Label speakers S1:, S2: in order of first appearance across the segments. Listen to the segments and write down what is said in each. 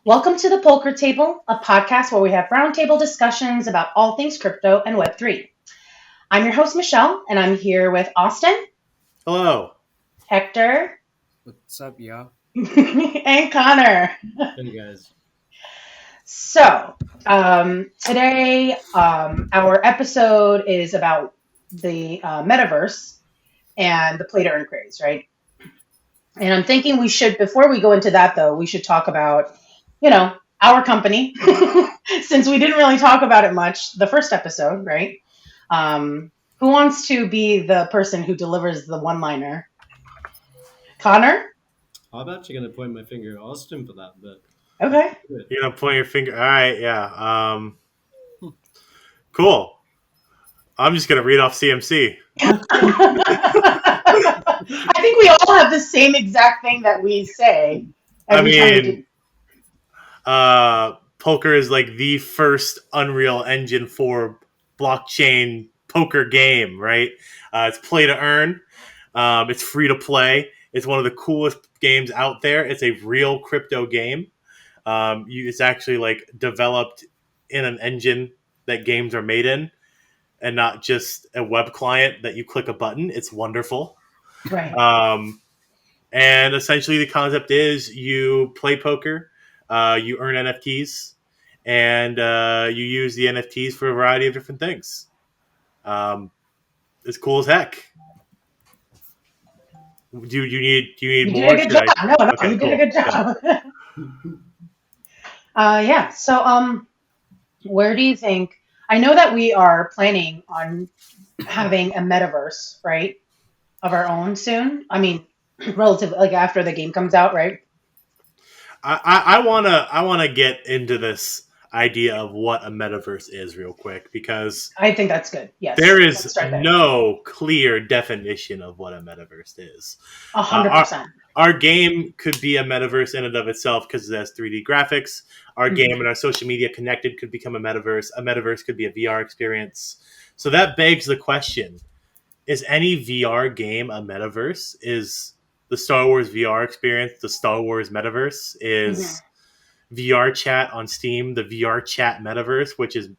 S1: Welcome to the Polker Table, a podcast where we have roundtable discussions about all things crypto and Web3. I'm your host, Michelle, and I'm here with Austin,
S2: Hello.
S1: Hector,
S3: What's up, y'all?
S1: and Connor.
S3: Hey, guys.
S1: So, today our episode is about the Metaverse and the play to earn craze, right? And I'm thinking we should, before we go into that though, we should talk about, our company, since we didn't really talk about it much the first episode, right? Who wants to be the person who delivers the one-liner? Connor?
S3: I'm actually going to point my finger at Austin for that, but
S1: Okay.
S2: You're gonna point your finger. All right, yeah. Cool. I'm just gonna read off CMC.
S1: I think we all have the same exact thing that we say every time we do.
S2: Poker is like the first Unreal Engine 4 blockchain poker game, right? It's play to earn. It's free to play. It's one of the coolest games out there. It's a real crypto game. It's actually like developed in an engine that games are made in, and not just a web client that you click a button. It's wonderful.
S1: Right.
S2: And essentially, the concept is you play poker, you earn NFTs, and you use the NFTs for a variety of different things. It's cool as heck. Do you need
S1: You
S2: more?
S1: did a good job. No,
S2: Okay,
S1: you did a
S2: cool.
S1: good job. Yeah. So, where do you think? I know that we are planning on having a metaverse, right, of our own soon. I mean, relatively like after the game comes out, right?
S2: I wanna get into this idea of what a metaverse is real quick, because
S1: I think that's good. Yes.
S2: there
S1: Let's
S2: is
S1: start there.
S2: no clear definition of what a metaverse is.
S1: 100%.
S2: Our game could be a metaverse in and of itself because it has 3D graphics. Our
S1: Mhm.
S2: game and our social media connected could become a metaverse. A metaverse could be a VR experience. So that begs the question: is any VR game a metaverse? Is the Star Wars VR experience the Star Wars metaverse?
S1: Mhm.
S2: Is VR chat on Steam the VR chat metaverse, which is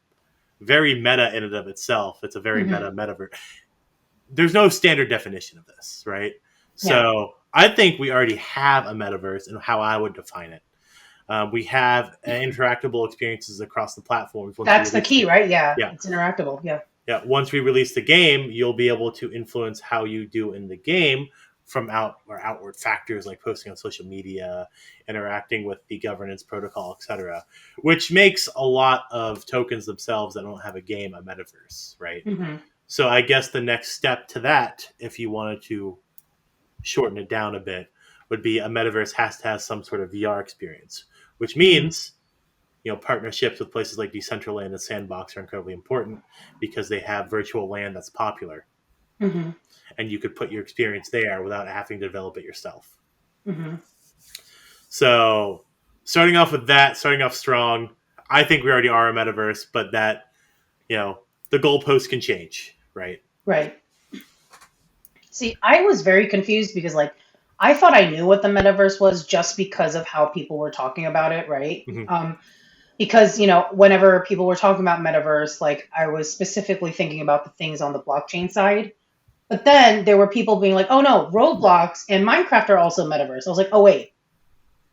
S2: very meta in and of itself? It's a very
S1: Mhm.
S2: meta metaverse. There's no standard definition of this, right?
S1: Yeah.
S2: So I think we already have a metaverse, and how I would define it. We have interactable experiences across the platforms.
S1: That's the key, right? Yeah.
S2: Yeah,
S1: It's interactable. Yeah.
S2: yeah. Once we release the game, you'll be able to influence how you do in the game from outward factors like posting on social media, interacting with the governance protocol, etc., which makes a lot of tokens themselves that don't have a game a metaverse, right?
S1: Mhm.
S2: So I guess the next step to that, if you wanted to shorten it down a bit, would be a metaverse has to have some sort of VR experience, which
S1: Mhm.
S2: means partnerships with places like Decentralization and Sandbox are incredibly important because they have virtual land that's popular,
S1: Mhm.
S2: and you could put your experience there without having to develop it yourself.
S1: Mhm.
S2: So starting off strong, I think we already are a metaverse, but that the goalposts can change, right?
S1: Right. See, I was very confused because I thought I knew what the metaverse was just because of how people were talking about it, right?
S2: Mm-hmm.
S1: Because whenever people were talking about metaverse, like I was specifically thinking about the things on the blockchain side. But then there were people being like, "Oh no, Roblox and Minecraft are also metaverse." I was like, "Oh wait,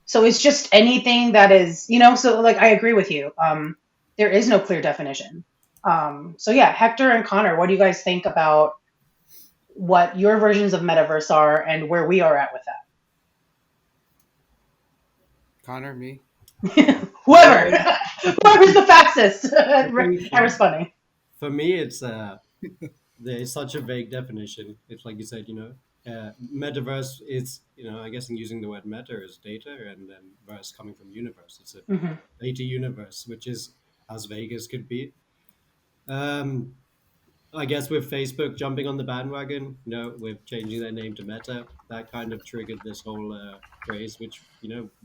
S1: so it's just anything that is, So like I agree with you. There is no clear definition. So yeah, Hector and Connor, what do you guys think about what your versions of metaverse are and where we are at with
S3: Connor, me.
S1: that? Whoever's the fastest
S3: I
S1: at
S3: think
S1: responding.
S3: for me, there's such a vague definition. It's like you said, metaverse is, I guess in using the word meta is data, and then verse coming from universe. It's a
S1: Hmm.
S3: data universe, which is as vague as could be. Um, I guess with Facebook jumping on the bandwagon, with changing their name to Meta, that kind of triggered this whole craze, which,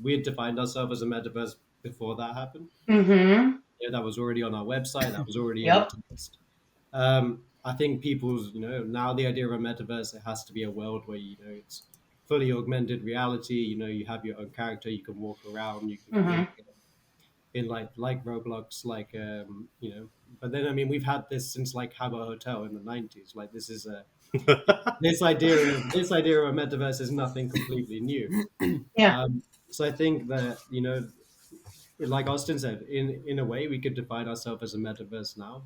S3: we had defined ourselves as a metaverse before that happened.
S1: Hmm.
S3: Yeah, that was already on our website, that was already in the
S1: Yep.
S3: text. I think people's, now the idea of a metaverse, it has to be a world where, it's fully augmented reality. You have your own character, you can walk around, you can
S1: Hmm.
S3: communicate. in like Roblox, like But then I mean, we've had this since like Habbo Hotel in the '90s. Like this is a this idea of a metaverse is nothing completely new.
S1: Yeah.
S3: So I think that like Austin said, in a way, we could define ourselves as a metaverse now.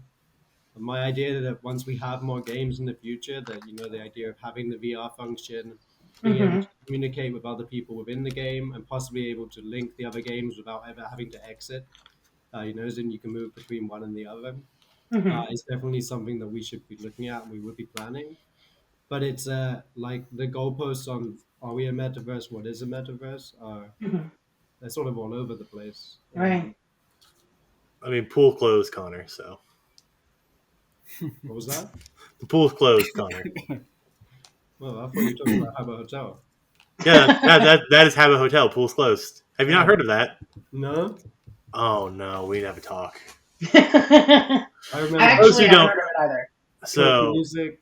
S3: My idea that once we have more games in the future, that the idea of having the VR function, being able
S1: Hmm.
S3: to communicate with other people within the game, and possibly able to link the other games without ever having to exit, as in you can move between one and the other,
S1: Hmm.
S3: is definitely something that we should be looking at and we would be planning. But it's like the goalposts on are we a metaverse? What is a metaverse?
S1: Hmm.
S3: They're sort of all over the place.
S1: Right.
S2: I mean, pool closed, Connor. So
S3: What was that?
S2: the pool's closed, Connor.
S3: Well, I thought you were talking about Habbo Hotel.
S2: Yeah, that is Habit Hotel. Pool's closed. Have you not
S3: Oh,
S2: heard of that?
S3: no?
S2: Oh no, we never talk.
S1: I
S3: I
S2: For
S3: remember
S2: those
S1: actually
S2: who
S1: haven't
S2: don't,
S1: heard of it either.
S3: Coke
S2: so
S3: music.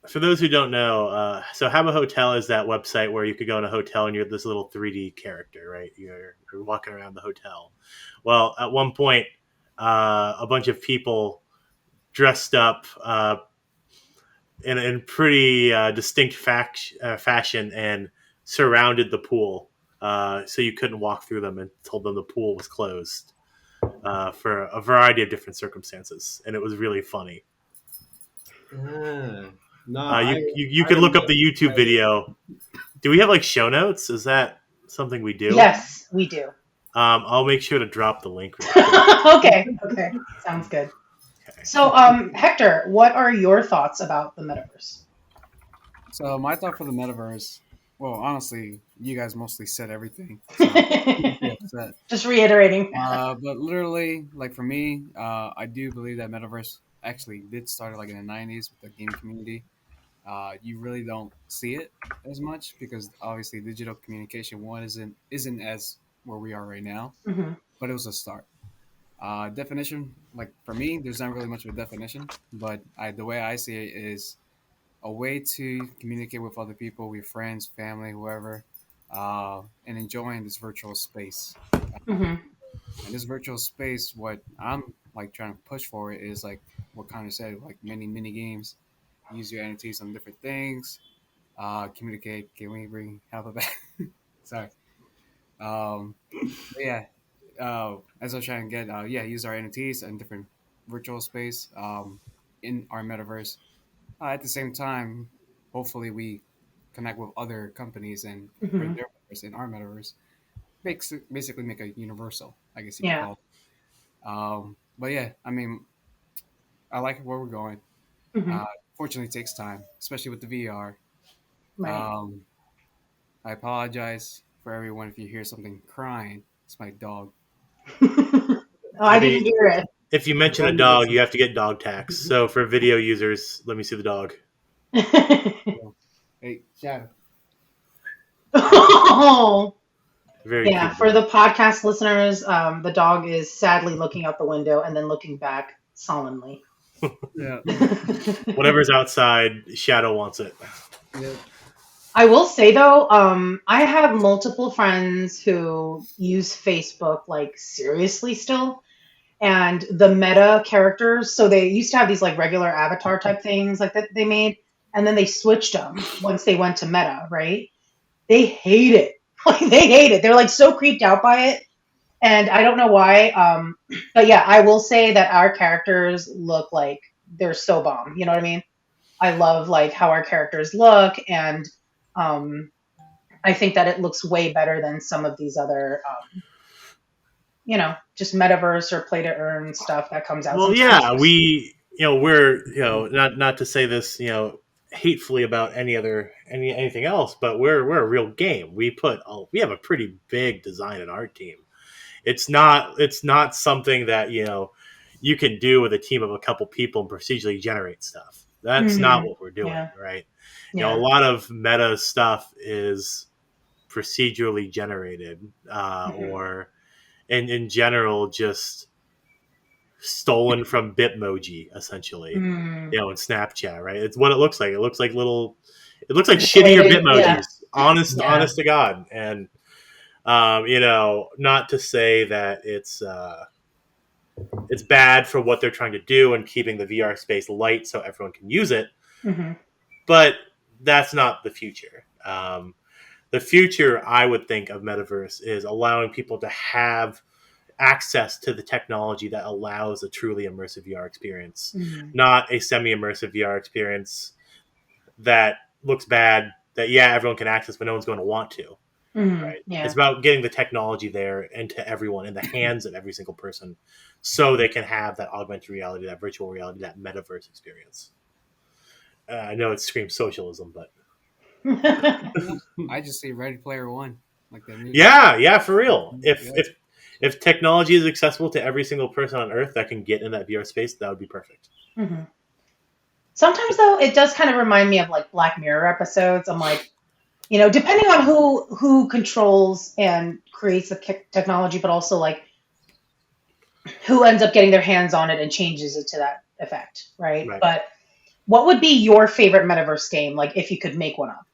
S2: for those who don't know, so Habit Hotel is that website where you could go in a hotel and you're this little 3D character, right? You're walking around the hotel. Well, at one point, a bunch of people dressed up in pretty distinct fashion and surrounded the pool, so you couldn't walk through them, and told them the pool was closed for a variety of different circumstances, and it was really funny.
S3: Ah, no,
S2: You
S3: I
S2: could look up
S3: remember.
S2: the YouTube video. Do we have like show notes? Is that something we do?
S1: Yes, we do.
S2: I'll make sure to drop the link real quick.
S1: Okay. Okay. Sounds good.
S2: Okay.
S1: So, Hector, what are your thoughts about the metaverse?
S4: So my thought for the metaverse, well, honestly, you guys mostly said everything. So I'm pretty upset.
S1: Just reiterating.
S4: But literally, like for me, I do believe that metaverse actually did start like in the '90s with the gaming community. You really don't see it as much because obviously digital communication one isn't as where we are right now,
S1: Hmm.
S4: but it was a start. Definition, like for me, there's not really much of a definition, but the way I see it is a way to communicate with other people, with friends, family, whoever, and enjoying this virtual space.
S1: Hmm.
S4: And this virtual space, what I'm like trying to push for it is like what Connor said, like mini games. Use your entities on different things. Communicate. Can we bring half of that? Sorry. Um, but yeah. As I was trying to get, use our entities in different virtual space in our metaverse. At the same time, hopefully we connect with other companies and bring
S1: Hmm.
S4: their metaverse in our metaverse. Basically make a universal, I guess you could
S1: Yeah.
S4: call it. But yeah, I mean, I like where we're going.
S1: Hmm.
S4: Uh, Fortunately, it takes time, especially with the VR.
S1: Right.
S4: Um, I apologize for everyone if you hear something crying. It's my dog.
S1: Oh,
S2: I
S1: I
S2: mean,
S1: didn't hear
S2: if you mention a
S3: Only
S2: dog, you
S3: listen.
S2: have to get dog tax. So for video users, let me see the dog.
S1: it.
S4: So, hey, Shadow.
S1: Oh,
S2: Very
S1: yeah.
S2: cute
S1: For
S2: dog.
S1: the podcast listeners, the dog is sadly looking out the window and then looking back solemnly.
S4: Yeah.
S2: Whatever's outside, Shadow wants it.
S4: Yeah.
S1: I will say though, I have multiple friends who use Facebook like seriously still, and the meta characters. So they used to have these like regular avatar type things like that they made, and then they switched them once they went to meta, right? They hate it. Like they hate it. They're like so creeped out by it, and I don't know why. But yeah, I will say that our characters look like they're so bomb. You know what I mean? I love like how our characters look, and um, I think that it looks way better than some of these other, just metaverse or play to earn stuff that comes out.
S2: Well,
S1: Sometimes
S2: yeah,
S1: just
S2: we're not to say this hatefully about anything else, but we're a real game. We have a pretty big design and art team. It's not something that you can do with a team of a couple people and procedurally generate stuff. That's not
S1: hmm.
S2: what we're doing,
S1: Yeah,
S2: right? A
S1: yeah.
S2: lot of meta stuff is procedurally generated,
S1: Hmm.
S2: or in general just stolen from Bitmoji, essentially.
S1: Mm.
S2: In Snapchat, right? It's what it looks like. It looks like shittier
S1: Pixelated, yeah,
S2: Bitmojis. Honest
S1: yeah.
S2: to God. And Not to say that it's bad for what they're trying to do and keeping the VR space light so everyone can use it,
S1: Hmm.
S2: but that's not the future. The future, I would think, of metaverse is allowing people to have access to the technology that allows a truly immersive VR experience,
S1: Hmm.
S2: not a semi-immersive VR experience that looks bad. That everyone can access, but no one's going to want to.
S1: Hmm.
S2: Right? It's
S1: Yeah.
S2: about getting the technology there into everyone, in the hands of every single person, so they can have that augmented reality, that virtual reality, that metaverse experience. I know it screams socialism, but
S4: Yeah, I just see Ready Player One, like that movie.
S2: yeah, for real. If
S4: Yeah,
S2: if if technology is accessible to every single person on Earth that can get in that VR space, that would be perfect.
S1: Hmm. Sometimes though, it does kind of remind me of like Black Mirror episodes. I'm like, depending on who controls and creates the technology, but also like who ends up getting their hands on it and changes it to that effect, right?
S2: Right.
S1: But what would be your favorite metaverse game, like if you could make one up?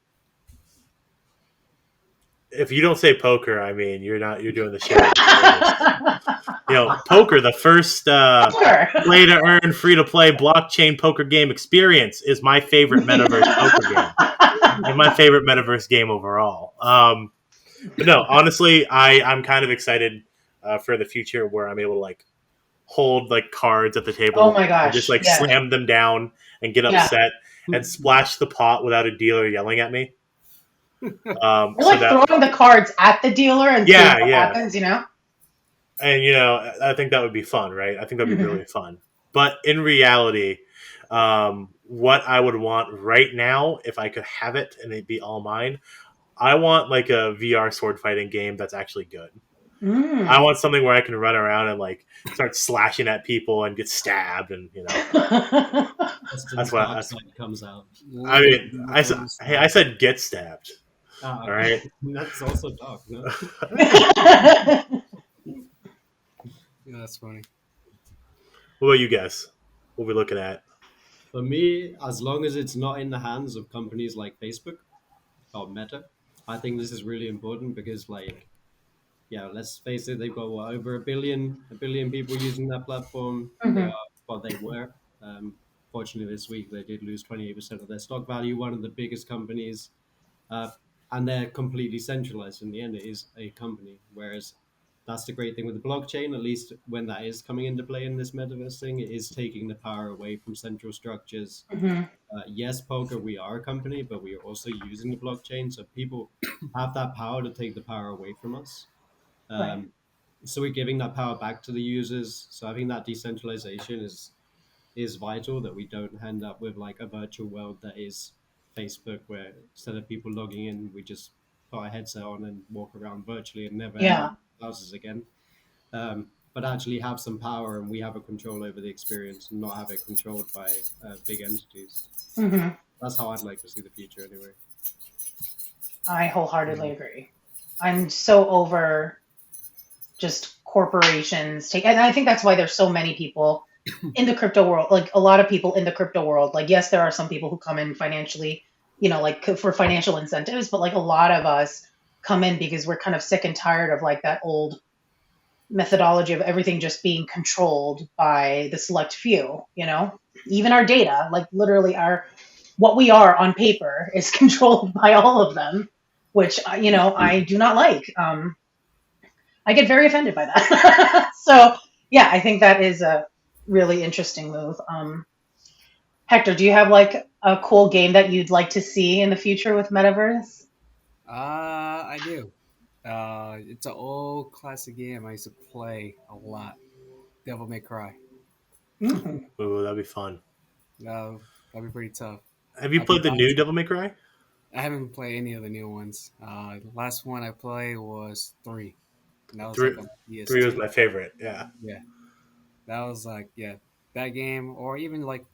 S2: If you don't say poker, I mean you're doing the shit disservice. Poker, the first
S1: Poker.
S2: play to earn, free to play blockchain poker game experience, is my favorite metaverse poker game and my favorite metaverse game overall. But no, honestly, I'm kind of excited for the future where I'm able to like hold like cards at the
S1: Oh
S2: table
S1: my
S2: and just
S1: gosh.
S2: like
S1: Yeah.
S2: slam them down and get
S1: Yeah.
S2: upset and splash the pot without a dealer yelling at me.
S1: Or
S2: So
S1: like
S2: that
S1: throwing the cards at the dealer and seeing what
S2: yeah,
S1: happens.
S2: and I think that would be fun, right? I think that'd be
S1: Hmm.
S2: really fun. But in reality, what I would want right now, if I could have it and it'd be all mine, I want like a VR sword fighting game that's actually good. I
S1: Mm.
S2: want something where I can run around and like start slashing at people and get stabbed, and
S3: Justin's
S2: that's what
S3: dark
S2: that's.
S3: side comes out.
S2: I
S4: literally
S2: mean,
S4: on the
S2: hey, I
S4: spot.
S2: said get stabbed.
S3: Ah,
S2: All
S3: okay.
S2: right.
S3: That's also dark, no?
S4: Yeah, that's funny.
S2: What about you guys? What are we looking at?
S3: For me, as long as it's not in the hands of companies like Facebook or Meta, I think this is really important because, like, yeah, let's face it, they've got what, over a billion people using that platform. They
S1: Hmm.
S3: are what they were. Fortunately, this week they did lose 28% of their stock value. One of the biggest companies, uh, and they're completely centralized. In the end, it is a company. Whereas that's the great thing with the blockchain. At least when that is coming into play in this metaverse thing, it is taking the power away from central structures.
S1: Hmm.
S3: Yes, poker, we are a company, but we are also using the blockchain, so people have that power to take the power away from us.
S1: Right.
S3: Um, so we're giving that power back to the users. So I think that decentralization is vital, that we don't end up with like a virtual world that is Facebook, where instead of people logging in, we just put a headset on and walk around virtually and never ever
S1: Yeah.
S3: leave houses again. But actually have some power, and we have a control over the experience and not have it controlled by big entities.
S1: Hmm.
S3: That's how I'd like to see the future anyway.
S1: I wholeheartedly agree. I'm so over just corporations take, and I think that's why there's so many people in the crypto world, like a lot of people in the crypto world. Like, yes, there are some people who come in financially, like for financial incentives, but like a lot of us come in because we're kind of sick and tired of like that old methodology of everything just being controlled by the select few. Even our data, like literally our what we are on paper is controlled by all of them, which I do not like. I get very offended by that. So yeah, I think that is a really interesting move. Hector, do you have like a cool game that you'd like to see in the future with Metaverse?
S4: I do. It's an old classic game I used to play a lot. Devil May Cry.
S1: Mm.
S2: Ooh, that'd be fun.
S4: That'd be pretty tough.
S2: Have you
S4: I think
S2: played the new Devil May Cry?
S4: I haven't played any of the new ones. The last one I played was three, and that was
S2: Three,
S4: like on
S2: three was
S4: PS2.
S2: my favorite. Yeah.
S4: Yeah, that was like that game, or even like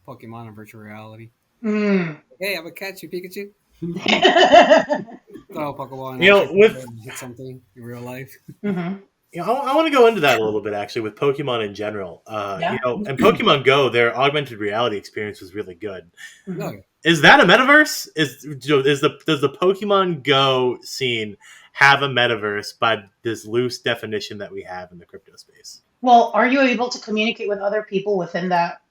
S4: Pokemon in virtual reality.
S1: Mm.
S4: Hey, I'm gonna catch you, Pikachu. Throw a Pokeball and
S2: You know,
S4: actually
S2: with
S4: hit something in real life.
S1: Hmm.
S2: I want to go into that a little bit actually with Pokemon in general.
S1: Yeah.
S2: And Pokemon Go, their augmented reality experience was really good.
S4: No,
S1: Mhm.
S2: Is that a metaverse? Does the Pokemon Go scene have a metaverse by this loose definition that we have in the crypto space?
S1: Well, are you able to communicate with other people within that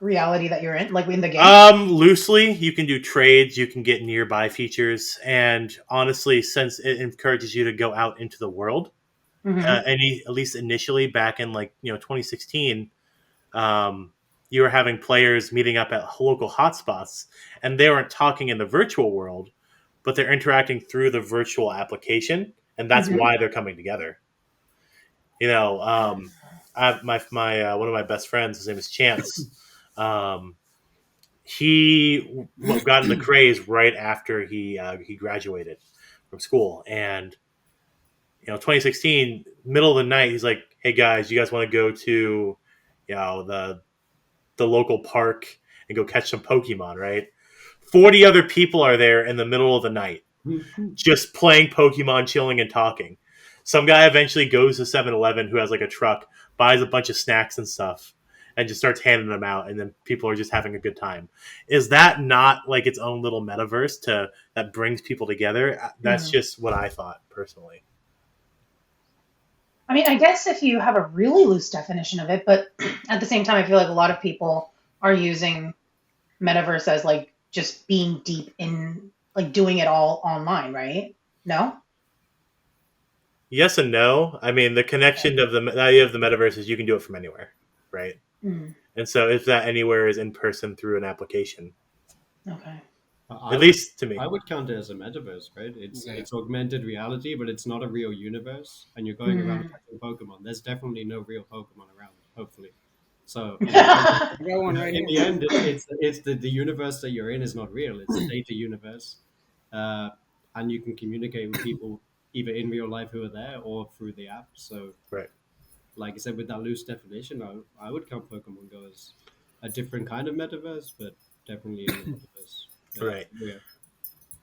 S1: reality that you're in, like in the game?
S2: Loosely, you can do trades, you can get nearby features, and honestly, since it encourages you to go out into the world,
S1: Hmm.
S2: at least initially back in 2016, um, you were having players meeting up at local hotspots, and they weren't talking in the virtual world, but they're interacting through the virtual application, and that's
S1: Hmm.
S2: why they're coming together. You know, my one of my best friends, his name is Chance. Um, he got in the craze right after he graduated from school, and 2016, middle of the night, he's like, "Hey guys, you guys want to go to the local park and go catch some Pokemon?" Right? 40 other people are there in the middle of the night, just playing Pokemon, chilling and talking. Some guy eventually goes to 7-Eleven who has like a truck, buys a bunch of snacks and stuff, and just starts handing them out, and then people are just having a good time. Is that not like its own little metaverse that brings people together? That's
S1: Hmm.
S2: just what I thought personally.
S1: I mean, I guess if you have a really loose definition of it, but at the same time, I feel like a lot of people are using metaverse as like just being deep in like doing it all online, right? No?
S2: Yes and no. I mean, the
S1: Okay.
S2: connection of the idea of the metaverse is you can do it from anywhere, right?
S1: Mm,
S2: And so if that anywhere is in person through an application,
S1: okay.
S3: I
S2: at
S3: would
S2: least to me,
S3: I would count it as a metaverse, right?
S4: yeah.
S3: It's augmented reality, but it's not a real universe. And you're going around
S1: Mm.
S3: catching Pokemon. There's definitely no real Pokemon around, hopefully. So
S4: I got one right
S3: in
S4: here.
S3: the end, it's the universe that you're in is not real. It's a data universe, uh, and you can communicate with people either in real life who are there or through the app. So,
S2: right?
S3: like I said, with that loose definition, I would count Pokemon Go as a different kind of metaverse, but definitely in the metaverse.
S2: Right.
S3: Yeah.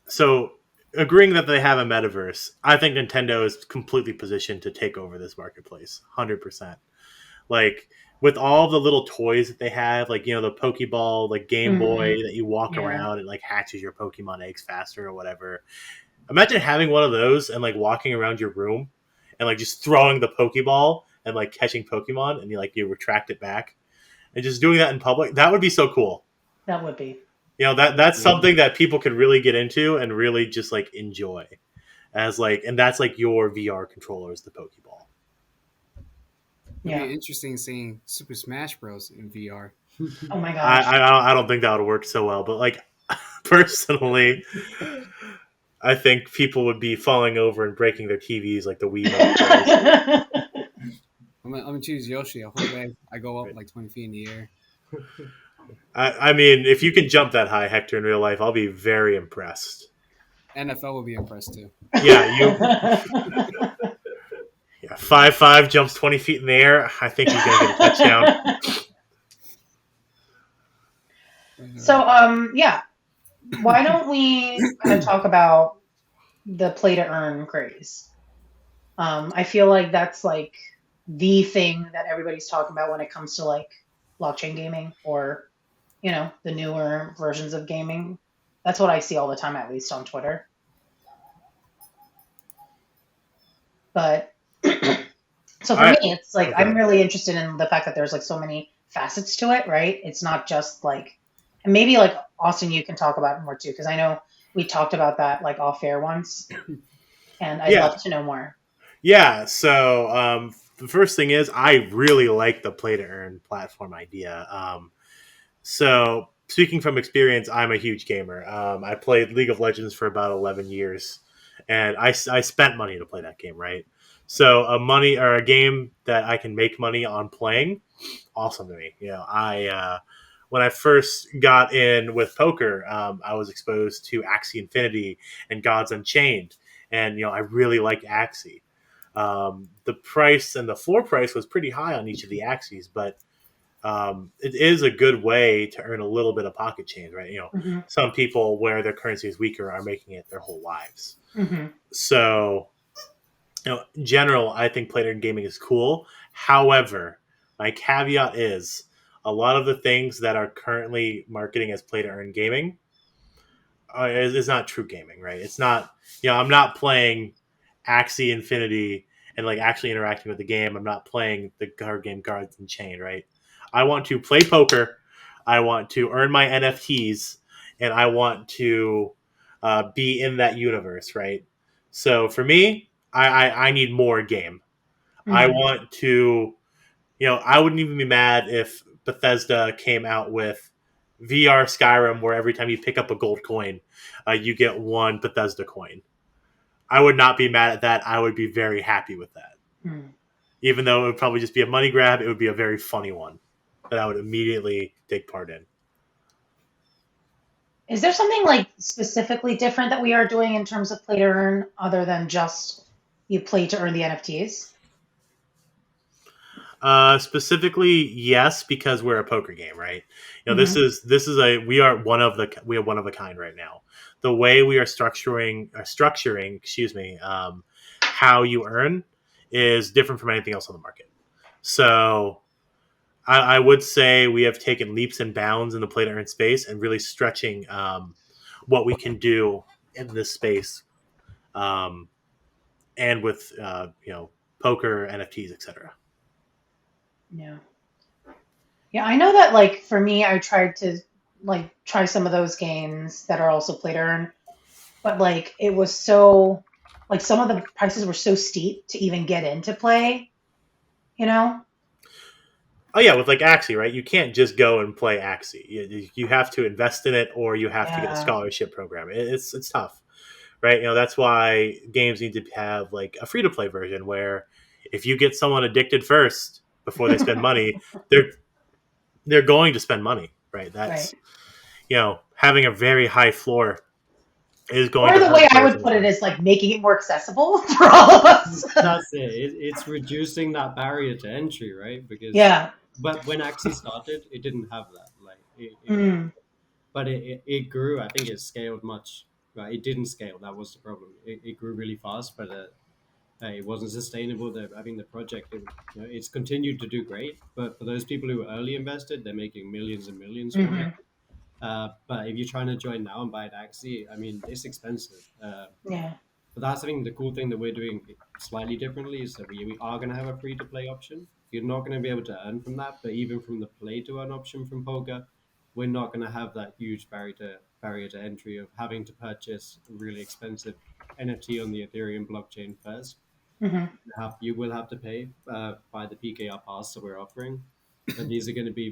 S2: So agreeing that they have a metaverse, I think Nintendo is completely positioned to take over this marketplace, 100%. Like with all the little toys that they have, like the Pokeball, like Game Boy
S1: Hmm.
S2: that you walk
S1: Yeah,
S2: around and like hatches your Pokemon eggs faster or whatever. Imagine having one of those and like walking around your room and like just throwing the Pokeball and like catching Pokemon and you retract it back and just doing that in public. That would be so cool.
S1: that would be.
S2: That's
S3: Yeah.
S2: something that people could really get into and really just like enjoy as and that's like your VR controller is the Pokeball.
S4: It'd
S1: Yeah.
S4: be interesting seeing Super Smash Bros. In VR.
S1: Oh my
S2: I
S1: gosh.
S2: I, I don't think that would work so well, but like personally, I think people would be falling over and breaking their TVs like the Wiimote does.
S4: I'm gonna choose Yoshi. A whole day, I go up
S2: Right?
S4: like 20 feet in the air.
S2: I mean, if you can jump that high, Hector, in real life, I'll be very impressed.
S4: NFL will be impressed too.
S2: Yeah, yeah, 5'5" jumps 20 feet in the air. I think he's gonna get a touchdown.
S4: But,
S1: So, yeah, why don't we kind of talk about the play to earn craze? I feel like that's like the thing that everybody's talking about when it comes to like blockchain gaming or, the newer versions of gaming. That's what I see all the time, at least on Twitter. But so for
S2: I
S1: me, it's like I'm
S2: Okay.
S1: really interested in the fact that there's like so many facets to it, right? It's not just like, and maybe like Austin, you can talk about it more too, because I know we talked about that like off air once, and I'd
S2: Yeah,
S1: love to know more.
S2: yeah. So the first thing is I really like the play to earn platform idea. So speaking from experience, I'm a huge gamer. I played League of Legends for about 11 years, and I spent money to play that game. Right. So a game that I can make money on playing, awesome to me. I when I first got in with poker, I was exposed to Axie Infinity and Gods Unchained, and I really liked Axie. The price and the floor price was pretty high on each of the Axies, but it is a good way to earn a little bit of pocket change, right?
S1: Hmm.
S2: Some people where their currency is weaker are making it their whole lives.
S1: Hmm.
S2: So In general, I think player gaming is cool. However, my caveat is a lot of the things that are currently marketing as play to earn gaming is not true gaming, right? It's not, I'm not playing Axie Infinity and like actually interacting with the game. I'm not playing the card game Cards and Chain, right? I want to play poker. I want to earn my NFTs, and I want to be in that universe, right? So for me, I need more game. I
S1: Hmm.
S2: want to, I wouldn't even be mad if Bethesda came out with VR Skyrim, where every time you pick up a gold coin, you get one Bethesda coin. I would not be mad at that. I would be very happy with that.
S1: Hmm.
S2: Even though it would probably just be a money grab, it would be a very funny one that I would immediately take part in.
S1: Is there something like specifically different that we are doing in terms of play to earn other than just you play to earn the NFTs?
S2: Specifically, yes, because we're a poker game, right?
S1: Hmm.
S2: This is a we are one of a kind right now. The way we are structuring, excuse me, how you earn is different from anything else on the market. So I would say we have taken leaps and bounds in the play to earn space and really stretching what we can do in this space, um, and with poker, NFTs, etc.
S1: Yeah. Yeah, I know that like for me, I tried to like try some of those games that are also play to earn, but like it was so like some of the prices were so steep to even get into play, you know?
S2: Oh yeah, with like Axie, right? You can't just go and play Axie. You have to invest in it, or you have to get a
S1: Yeah.
S2: scholarship program. It's tough, right? That's why games need to have like a free to play version where if you get someone addicted first before they spend money, they're they're going to spend money, right?
S1: Right.
S2: That's having a very high floor is going
S1: Or
S2: to
S1: the way
S2: hurt
S1: I
S2: players
S1: would
S2: in the
S1: put it
S2: long
S1: is like making it more accessible for all of us.
S3: That's it. It's reducing that barrier to entry, right? Because,
S1: Yeah.
S3: but when Axie started, it didn't have that. Like
S1: Mm.
S3: but it grew. I think it scaled much. Right, it didn't scale. That was the problem. It grew really fast, but it wasn't sustainable. I think the project, it's continued to do great. But for those people who were early invested, they're making millions and millions from it.
S1: Hmm.
S3: But if you're trying to join now and buy an Axie, I mean, it's expensive.
S1: Yeah.
S3: But that's, I think, the cool thing that we're doing slightly differently is that we are going to have a free to play option. You're not going to be able to earn from that, but even from the play to earn option from Polka, we're not going to have that huge barrier to entry of having to purchase a really expensive NFT on the Ethereum blockchain first.
S1: Hmm.
S3: You will have to pay by the PKR pass that we're offering, and these are going to be,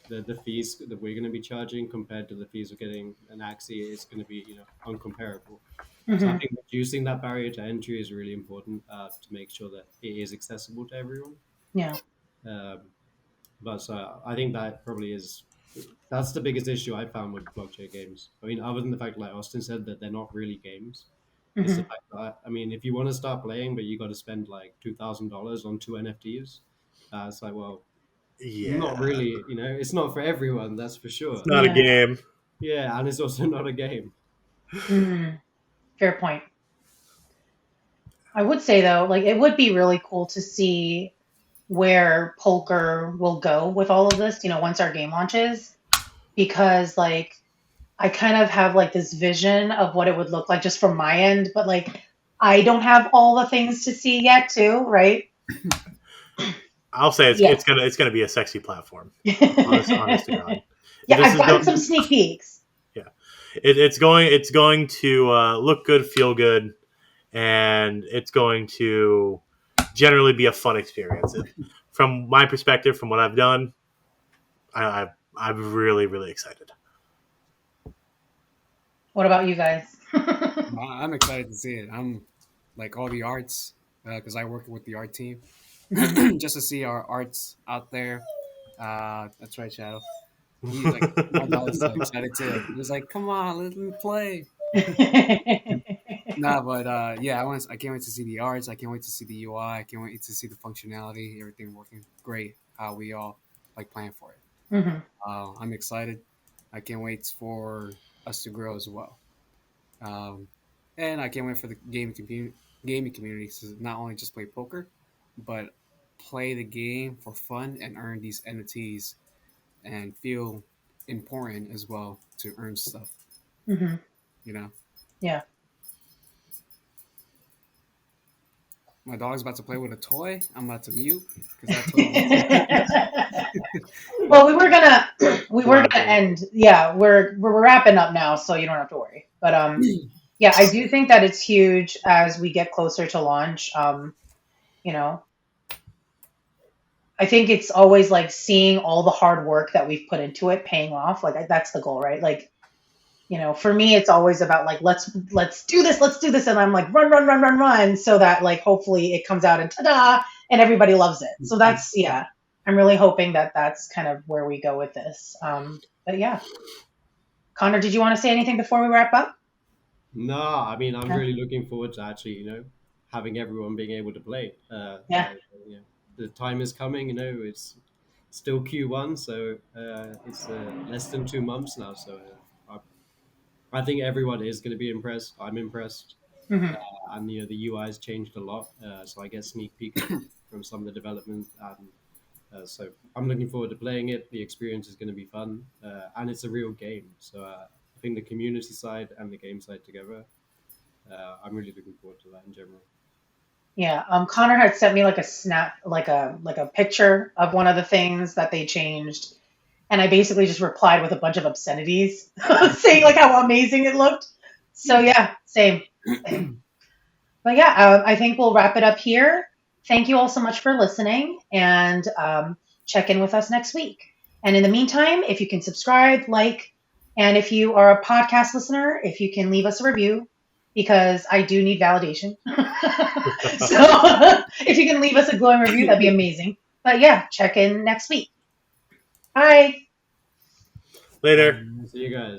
S3: the fees that we're going to be charging compared to the fees of getting an Axie is going to be, uncomparable. So I
S1: Hmm.
S3: think reducing that barrier to entry is really important to make sure that it is accessible to everyone.
S1: Yeah.
S3: Um, but I think that's the biggest issue I found with blockchain games. I mean, other than the fact, like Austin said, that they're not really games. It's the
S1: Hmm.
S3: fact that, I mean, if you want to start playing, but you got to spend like $2,000 on two NFTs, it's like, well, not
S2: Yeah,
S3: really. It's not for everyone. That's for
S2: it's
S3: sure.
S2: not a
S1: Yeah.
S2: game.
S3: Yeah, and it's also not a game.
S1: Mm. Fair point. I would say though, like it would be really cool to see where poker will go with all of this, once our game launches, because like I kind of have like this vision of what it would look like just from my end, but like I don't have all the things to see yet too, right?
S2: I'll say
S1: Yeah.
S2: it's gonna be a sexy platform. Honest to God,
S1: Yeah,
S2: this
S1: I've
S2: is
S1: gotten
S2: go.
S1: some sneak peeks.
S2: Yeah, it's going to look good, feel good, and it's going to generally be a fun experience. From my perspective, from what I've done, I'm really excited.
S1: What about you guys?
S4: I'm excited to see it. I'm like all the arts because I work with the art team
S1: Hmm.
S4: just to see our arts out there. That's right, Shadow. He's like my dog's so excited too. He's like, "Come on, let me play." Nah, but yeah, I can't wait to see the arts. I can't wait to see the UI. I can't wait to see the functionality. Everything working great. How we all like plan for it.
S1: Hmm.
S4: I'm excited. I can't wait for us to grow as well. Um, And I can't wait for the gaming community to not only just play poker, but play the game for fun and earn these NFTs and feel important as well to earn stuff.
S1: Hmm.
S4: You know,
S1: Yeah.
S4: my dog's about to play with a toy. I'm about to mute because that toy wants.
S1: Well, we were gonna
S3: Adorable.
S1: end. Yeah, we're wrapping up now, so you don't have to worry. But yeah, I do think that it's huge as we get closer to launch. You know, I think it's always like seeing all the hard work that we've put into it paying off. Like that's the goal, right? Like, for me, it's always about like let's do this, and I'm like run, run, run, run, run, so that like hopefully it comes out and ta-da, and everybody loves it. So that's yeah. I'm really hoping that that's kind of where we go with this. But yeah, Connor, did you want to say anything before we wrap up?
S3: No, I mean, I'm
S1: Yeah.
S3: really looking forward to actually, having everyone being able to play.
S1: Yeah.
S3: The time is coming. It's still Q1, so it's less than 2 months now. So I think everyone is going to be impressed. I'm impressed,
S1: Hmm.
S3: and the UI has changed a lot. So I get sneak peek from some of the development, and so I'm looking forward to playing it. The experience is going to be fun, and it's a real game. So I think the community side and the game side together, I'm really looking forward to that in general.
S1: Yeah. Connor had sent me like a snap, like a picture of one of the things that they changed, and I basically just replied with a bunch of obscenities, saying like how amazing it looked. So yeah, same, same. But yeah, I think we'll wrap it up here. Thank you all so much for listening, and check in with us next week. And in the meantime, if you can subscribe, like, and if you are a podcast listener, if you can leave us a review, because I do need validation. So if you can leave us a glowing review, that'd be amazing. But yeah, check in next week. Bye.
S2: Later.
S3: See you guys.